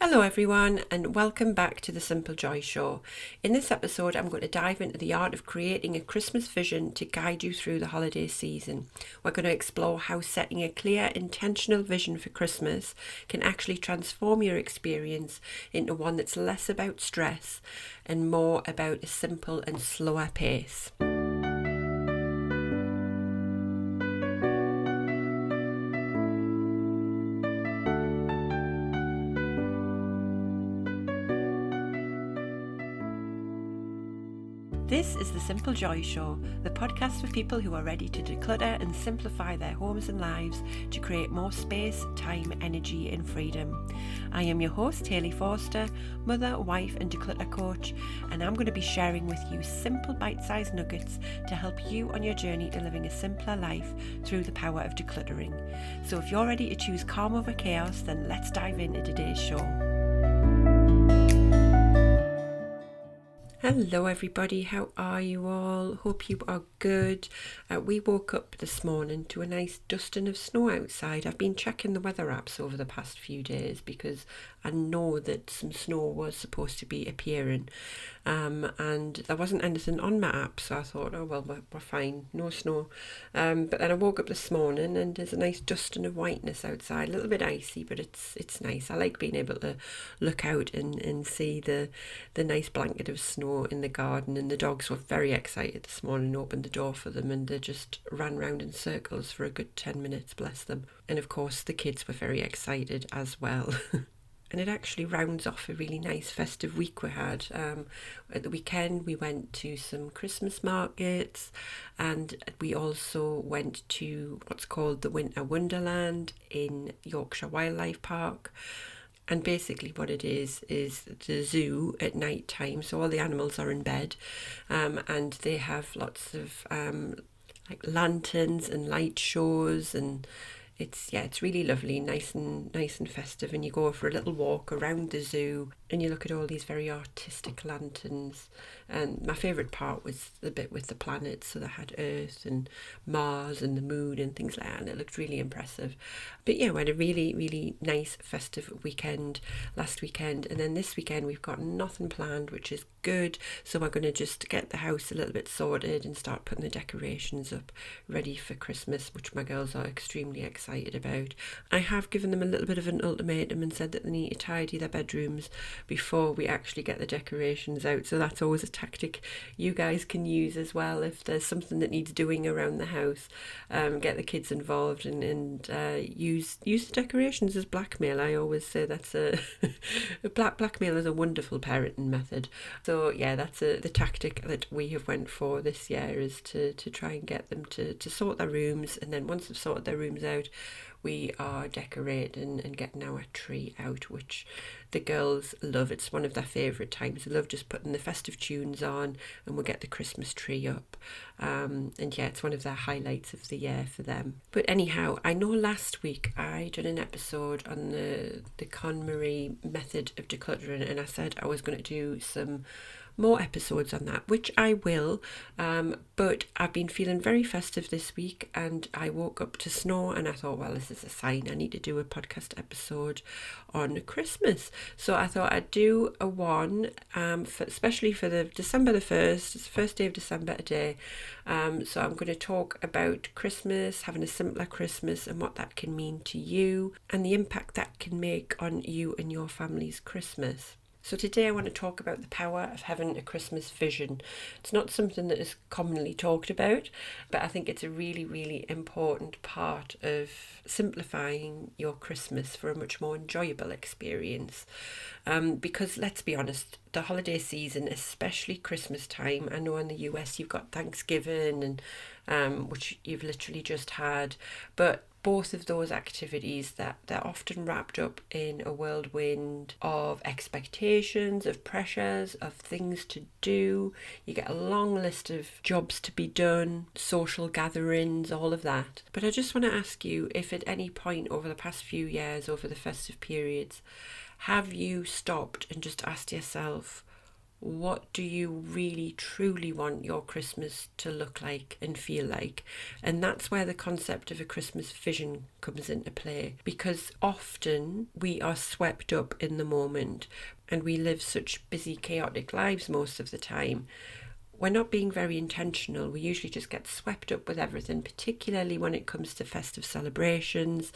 Hello everyone and welcome back to the Simple Joy Show. In this episode I'm going to dive into the art of creating a Christmas vision to guide you through the holiday season. We're going to explore how setting a clear, intentional vision for Christmas can actually transform your experience into one that's less about stress and more about a simple and slower pace. This is the Simple Joy Show, the podcast for people who are ready to declutter and simplify their homes and lives to create more space, time, energy and freedom. I am your host, Hayley Forster, mother, wife and declutter coach, and I'm going to be sharing with you simple bite-sized nuggets to help you on your journey to living a simpler life through the power of decluttering. So if you're ready to choose calm over chaos, then let's dive into today's show. Hello everybody, how are you all? Hope you are good. We woke up this morning to a nice dusting of snow outside. I've been checking the weather apps over the past few days because I know that some snow was supposed to be appearing, and there wasn't anything on my app, so I thought, oh well, we're fine, no snow. But then I woke up this morning and there's a nice dusting of whiteness outside, a little bit icy, but it's nice. I like being able to look out and see the nice blanket of snow in the garden, and the dogs were very excited this morning. Opened the door for them and they just ran round in circles for a good 10 minutes, bless them. And of course the kids were very excited as well. And it actually rounds off a really nice festive week we had. At the weekend we went to some Christmas markets, and we also went to what's called the Winter Wonderland in Yorkshire Wildlife Park. And basically what it is the zoo at night time, so all the animals are in bed, and they have lots of like lanterns and light shows, and it's really lovely, nice and festive. And you go for a little walk around the zoo and you look at all these very artistic lanterns. And my favourite part was the bit with the planets, so they had Earth and Mars and the moon and things like that, and it looked really impressive. But yeah, we had a really nice festive weekend last weekend, and then this weekend we've got nothing planned, which is good. So we're going to just get the house a little bit sorted and start putting the decorations up ready for Christmas, which my girls are extremely excited about. I have given them a little bit of an ultimatum and said that they need to tidy their bedrooms before we actually get the decorations out, so that's always a tactic you guys can use as well. If there's something that needs doing around the house, get the kids involved and use the decorations as blackmail. I always say that's a blackmail is a wonderful parenting method. So yeah, that's the tactic that we have went for this year, is to try and get them to sort their rooms, and then once they've sorted their rooms out, we are decorating and getting our tree out, which the girls love. It's one of their favourite times. They love just putting the festive tunes on and we'll get the Christmas tree up. And yeah, it's one of their highlights of the year for them. But anyhow, I know last week I did an episode on the KonMari method of decluttering, and I said I was going to do some more episodes on that, which I will, but I've been feeling very festive this week and I woke up to snow and I thought, well, this is a sign I need to do a podcast episode on Christmas. So I thought I'd do a one, especially for the December the 1st, it's the first day of December today. So I'm going to talk about Christmas, having a simpler Christmas and what that can mean to you and the impact that can make on you and your family's Christmas. So today I want to talk about the power of having a Christmas vision. It's not something that is commonly talked about, but I think it's a really important part of simplifying your Christmas for a much more enjoyable experience. Because let's be honest, the holiday season, especially Christmas time, I know in the US you've got Thanksgiving and which you've literally just had, but both of those activities, that they're often wrapped up in a whirlwind of expectations, of pressures, of things to do. You get a long list of jobs to be done, social gatherings, all of that. But I just want to ask you if at any point over the past few years, over the festive periods, have you stopped and just asked yourself, what do you really truly want your Christmas to look like and feel like? And that's where the concept of a Christmas vision comes into play, because often we are swept up in the moment and we live such busy, chaotic lives most of the time. We're not being very intentional. We usually just get swept up with everything, particularly when it comes to festive celebrations.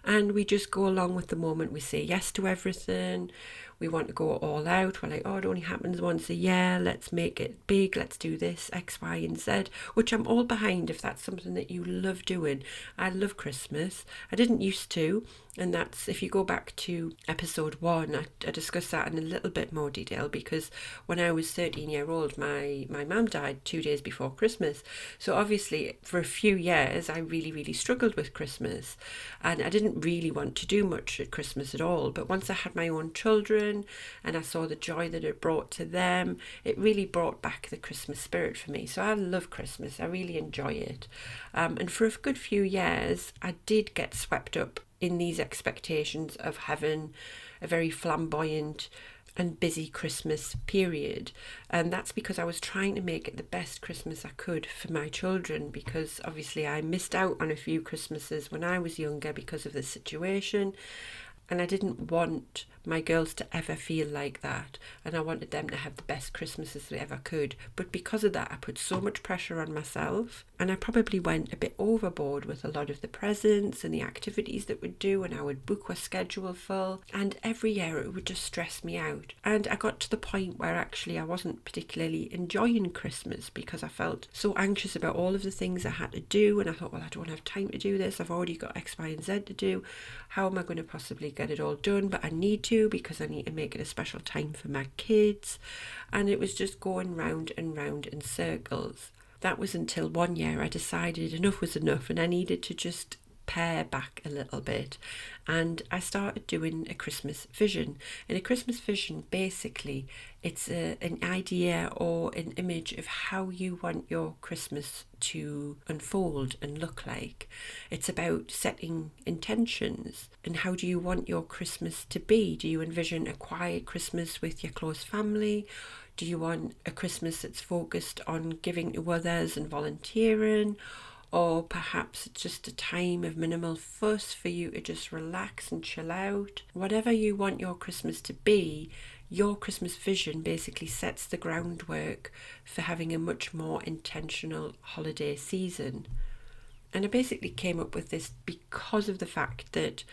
And we just go along with the moment. We say yes to everything. We want to go all out. We're like, oh, it only happens once a year. Let's make it big. Let's do this, X, Y, and Z, which I'm all behind if that's something that you love doing. I love Christmas. I didn't used to. And that's, if you go back to episode 1, I discussed that in a little bit more detail, because when I was 13-year-old, my mum died 2 days before Christmas. So obviously for a few years I really struggled with Christmas, and I didn't really want to do much at Christmas at all. But once I had my own children and I saw the joy that it brought to them, it really brought back the Christmas spirit for me. So I love Christmas. I really enjoy it. And for a good few years I did get swept up in these expectations of having a very flamboyant and busy Christmas period. And that's because I was trying to make it the best Christmas I could for my children, because obviously I missed out on a few Christmases when I was younger because of the situation. And I didn't want my girls to ever feel like that, and I wanted them to have the best Christmases they ever could. But because of that, I put so much pressure on myself, and I probably went a bit overboard with a lot of the presents and the activities that we'd do, and I would book a schedule full, and every year it would just stress me out. And I got to the point where actually I wasn't particularly enjoying Christmas, because I felt so anxious about all of the things I had to do, and I thought, well, I don't have time to do this, I've already got X, Y, and Z to do. How am I going to possibly get it all done? But I need to, because I need to make it a special time for my kids. And it was just going round and round in circles. That was until one year I decided enough was enough, and I needed to just pare back a little bit. And I started doing a Christmas vision. And a Christmas vision, basically, it's an idea or an image of how you want your Christmas to unfold and look like. It's about setting intentions. And how do you want your Christmas to be? Do you envision a quiet Christmas with your close family? Do you want a Christmas that's focused on giving to others and volunteering? Or perhaps it's just a time of minimal fuss for you to just relax and chill out. Whatever you want your Christmas to be, your Christmas vision basically sets the groundwork for having a much more intentional holiday season. And I basically came up with this because of the fact that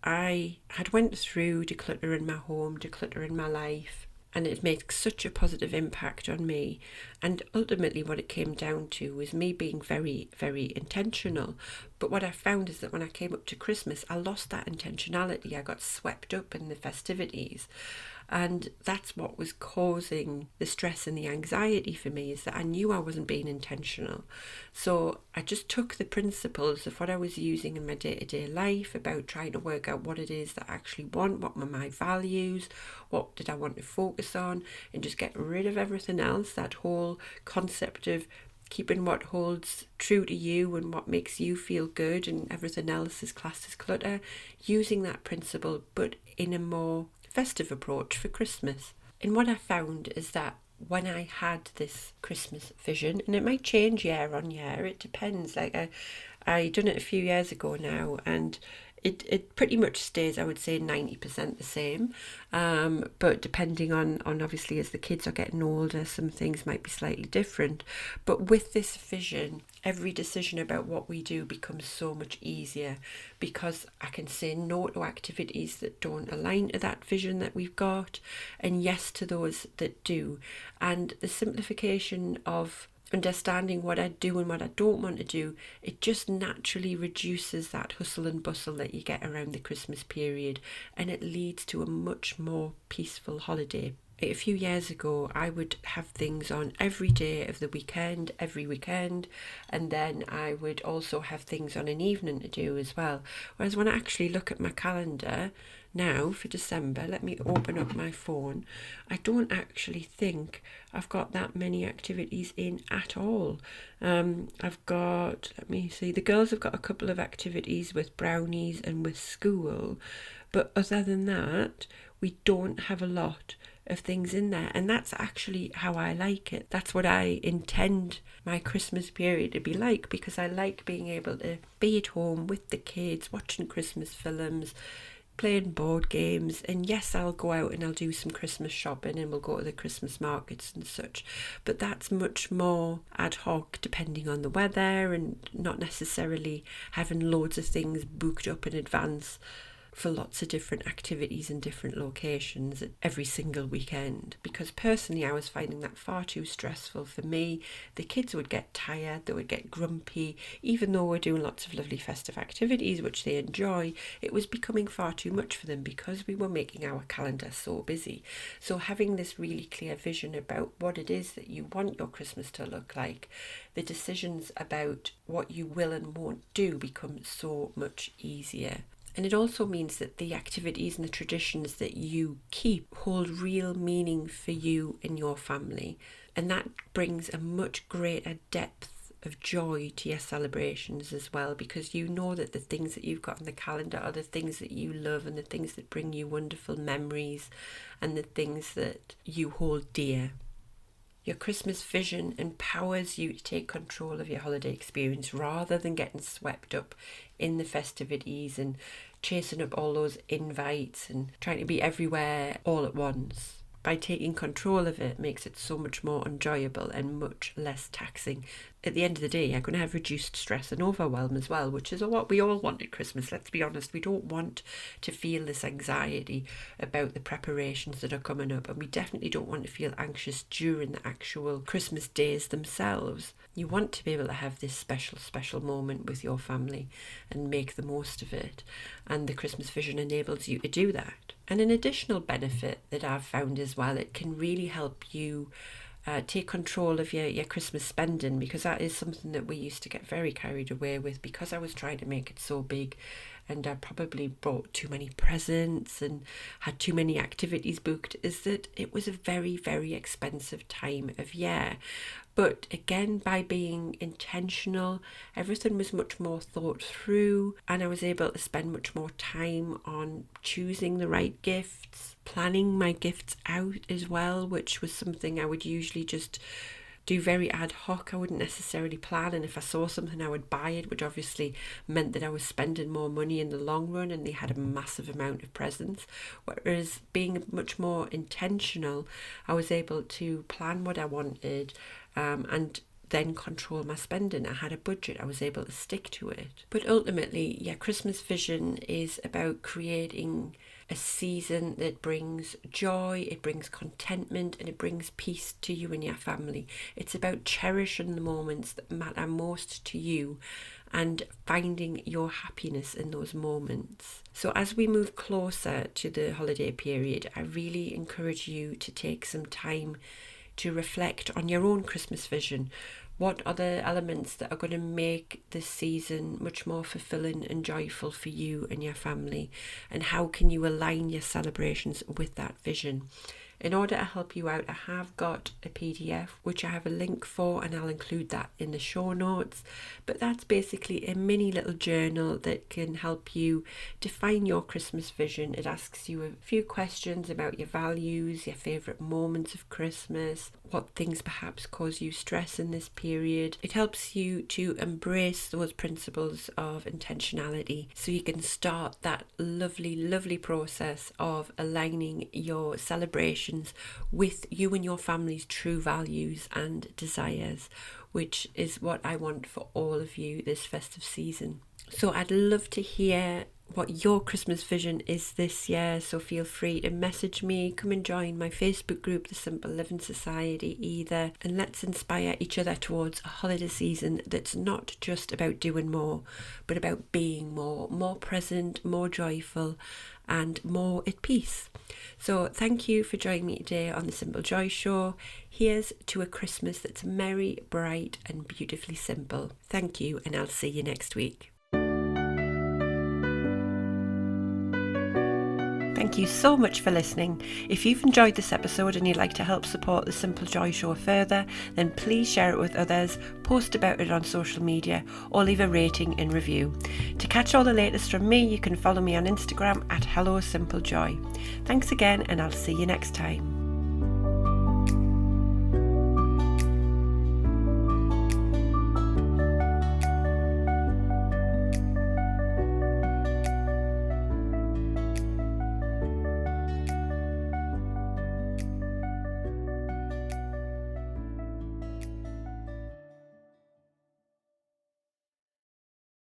I had went through decluttering my home, decluttering my life, and it made such a positive impact on me. And ultimately what it came down to was me being very intentional. But what I found is that when I came up to Christmas, I lost that intentionality. I got swept up in the festivities. And that's what was causing the stress and the anxiety for me, is that I knew I wasn't being intentional. So I just took the principles of what I was using in my day-to-day life about trying to work out what it is that I actually want, what were my values, what did I want to focus on, and just get rid of everything else. That whole concept of keeping what holds true to you and what makes you feel good, and everything else is classed as clutter. Using that principle, but in a more festive approach for Christmas. And what I found is that when I had this Christmas vision, and it might change year on year, it depends. Like I done it a few years ago now, and it pretty much stays, I would say, 90% the same. But depending on obviously as the kids are getting older, some things might be slightly different. But with this vision, every decision about what we do becomes so much easier, because I can say no to activities that don't align to that vision that we've got, and yes to those that do. And the simplification of understanding what I do and what I don't want to do, it just naturally reduces that hustle and bustle that you get around the Christmas period, and it leads to a much more peaceful holiday. A few years ago, I would have things on every day of the weekend, every weekend, and then I would also have things on an evening to do as well. Whereas when I actually look at my calendar now for December, let me open up my phone, I don't actually think I've got that many activities in at all. I've got, let me see, the girls have got a couple of activities with brownies and with school, but other than that, we don't have a lot of things in there. And that's actually how I like it. That's what I intend my Christmas period to be like, because I like being able to be at home with the kids, watching Christmas films, playing board games. And yes, I'll go out and I'll do some Christmas shopping and we'll go to the Christmas markets and such, but that's much more ad hoc depending on the weather, and not necessarily having loads of things booked up in advance for lots of different activities in different locations every single weekend, because personally I was finding that far too stressful for me. The kids would get tired, they would get grumpy. Even though we're doing lots of lovely festive activities which they enjoy, it was becoming far too much for them because we were making our calendar so busy. So having this really clear vision about what it is that you want your Christmas to look like, the decisions about what you will and won't do become so much easier. And it also means that the activities and the traditions that you keep hold real meaning for you and your family. And that brings a much greater depth of joy to your celebrations as well, because you know that the things that you've got on the calendar are the things that you love and the things that bring you wonderful memories and the things that you hold dear. Your Christmas vision empowers you to take control of your holiday experience rather than getting swept up in the festivities and chasing up all those invites and trying to be everywhere all at once. By taking control of it makes it so much more enjoyable and much less taxing. At the end of the day, you're going to have reduced stress and overwhelm as well, which is what we all want at Christmas. Let's be honest, we don't want to feel this anxiety about the preparations that are coming up, and we definitely don't want to feel anxious during the actual Christmas days themselves. You want to be able to have this special moment with your family and make the most of it, and the Christmas vision enables you to do that. And an additional benefit that I've found as well, it can really help you take control of your Christmas spending, because that is something that we used to get very carried away with because I was trying to make it so big, and I probably bought too many presents and had too many activities booked, is that it was a very, very expensive time of year. But again, by being intentional, everything was much more thought through, and I was able to spend much more time on choosing the right gifts, planning my gifts out as well, which was something I would usually just do very ad hoc. I wouldn't necessarily plan, and if I saw something I would buy it, which obviously meant that I was spending more money in the long run, and they had a massive amount of presents. Whereas being much more intentional, I was able to plan what I wanted, and then control my spending. I had a budget, I was able to stick to it. But ultimately, yeah, Christmas vision is about creating a season that brings joy, it brings contentment, and it brings peace to you and your family. It's about cherishing the moments that matter most to you and finding your happiness in those moments. So as we move closer to the holiday period, I really encourage you to take some time to reflect on your own Christmas vision. What are the elements that are going to make this season much more fulfilling and joyful for you and your family? And how can you align your celebrations with that vision? In order to help you out, I have got a PDF, which I have a link for, and I'll include that in the show notes. But that's basically a mini little journal that can help you define your Christmas vision. It asks you a few questions about your values, your favourite moments of Christmas, what things perhaps cause you stress in this period. It helps you to embrace those principles of intentionality so you can start that lovely process of aligning your celebrations with you and your family's true values and desires, which is what I want for all of you this festive season. So I'd love to hear what your Christmas vision is this year, so feel free to message me, come and join my Facebook group, the Simple Living Society either, and let's inspire each other towards a holiday season that's not just about doing more, but about being more present, more joyful, and more at peace. So thank you for joining me today on the Simple Joy Show. Here's to a Christmas that's merry, bright, and beautifully simple. Thank you, and I'll see you next week. Thank you so much for listening. If you've enjoyed this episode and you'd like to help support the Simple Joy Show further, then please share it with others, post about it on social media, or leave a rating and review. To catch all the latest from me, you can follow me on Instagram at HelloSimpleJoy. Thanks again, and I'll see you next time.